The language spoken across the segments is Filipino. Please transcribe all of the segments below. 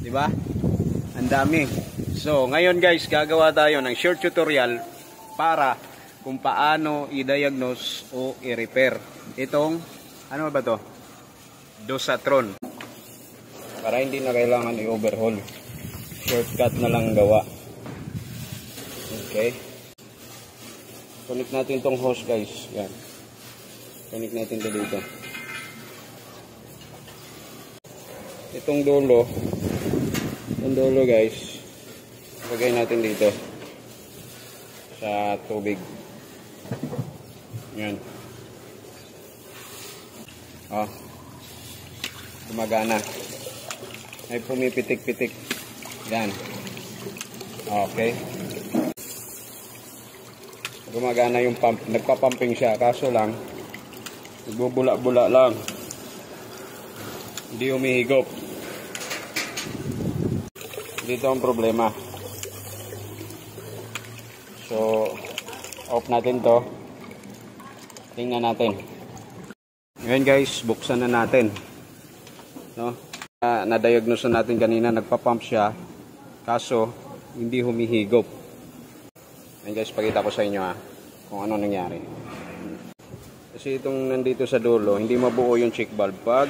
Di ba? Ang dami. So, ngayon guys, gagawa tayo ng short tutorial para kung paano i-diagnose o i-repair itong, ano ba to? Dosatron. Para hindi na kailangan i-overhaul. Shortcut na lang gawa. Okay. Connect natin tong hose guys. Yan. Connect natin to dito. Itong dulo guys, lagay natin dito sa tubig. Yan. Oh. Gumagana. Ay pumipitik-pitik. Yan. Okay. Gumagana yung pump. Nagpa-pumping siya. Kaso lang, nagbubula-bula lang. Hindi humihigop. Dito ang problema. So, off natin to. Tingnan natin. Ngayon guys, buksan na natin. No? Na-diagnose na natin kanina. Nagpa-pump siya. Kaso, hindi humihigop. Ngayon guys, pakita ko sa inyo kung ano nangyari. Kasi itong nandito sa dulo, hindi mabuo yung check valve pag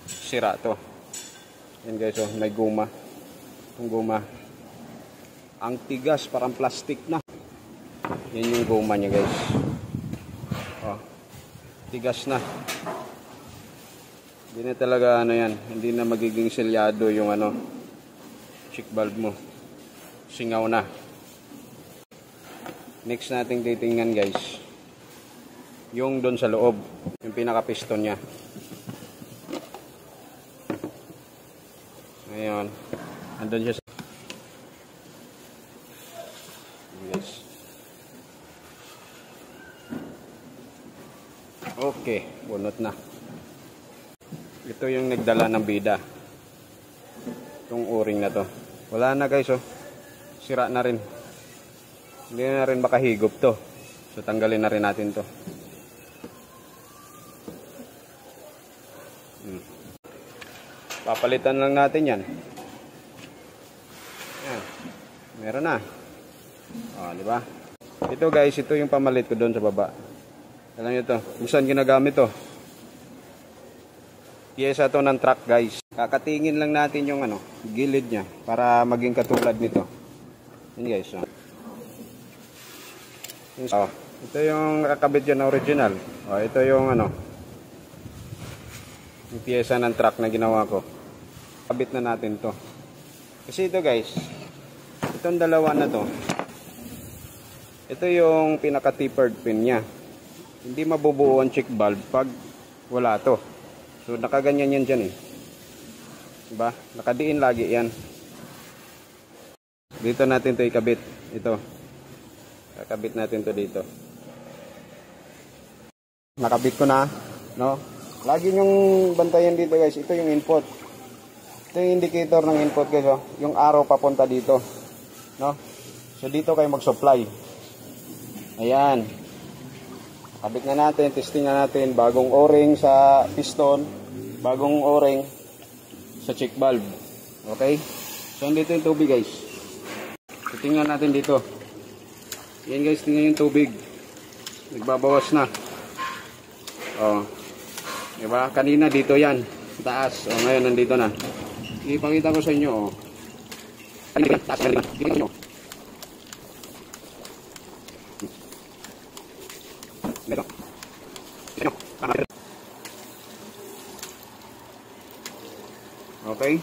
sira to. Yan guys, oh, may guma. Yung guma. Ang tigas, parang plastic na. Yan yung guma niya guys. Oh, tigas na. Hindi na talaga ano yan. Hindi na magiging selyado yung ano, check valve mo. Singaw na. Next nating titingnan guys, yung doon sa loob, yung pinaka-piston niya. Ngayon, andun siya sa... Yes. Okay, bunot na. Ito yung nagdala ng bida. Itong o-ring na to. Wala na guys, oh. Sira na rin. Hindi na rin makahigop to. So tanggalin na rin natin to. Papalitan lang natin yan. Yan. Meron na. O, di ba? Ito guys, ito yung pamalit ko doon sa baba. Alam nyo to. Kung saan ginagamit to? Piyesa to ng truck guys. Kakatingin lang natin yung ano, gilid niya para maging katulad nito. Yan guys. Oh, ito yung kakabit dyan na original. Oh, ito yung ano, yung piyesa ng truck na ginawa ko. Kabit na natin to. Kasi ito guys, itong dalawa na to, ito yung pinaka-tapered pin nya. Hindi mabubuo ang check valve pag wala to. So nakaganyan yan dyan eh. Diba? Nakadiin lagi yan. Dito natin to ikabit. Ito. Kakabit natin to dito. Nakabit ko na, no? Lagi yung bantayan dito guys. Ito yung input. Ito yung indicator ng input guys, oh. Yung arrow papunta dito, no? So dito kayo mag-supply. Ayan. Kabit na natin, testing na natin. Bagong o-ring sa piston, bagong o-ring sa check valve. Okay? So dito yung tubig guys. Tingnan natin dito. Yan guys, tingnan yung tubig. Nagbabawas na. Oh. Diba? Kanina dito yan. Taas. Oh, ngayon nandito na. Ipakita ko sa inyo. Oh. Taas na rin. Tingnan nyo. Dito. Dito. Okay.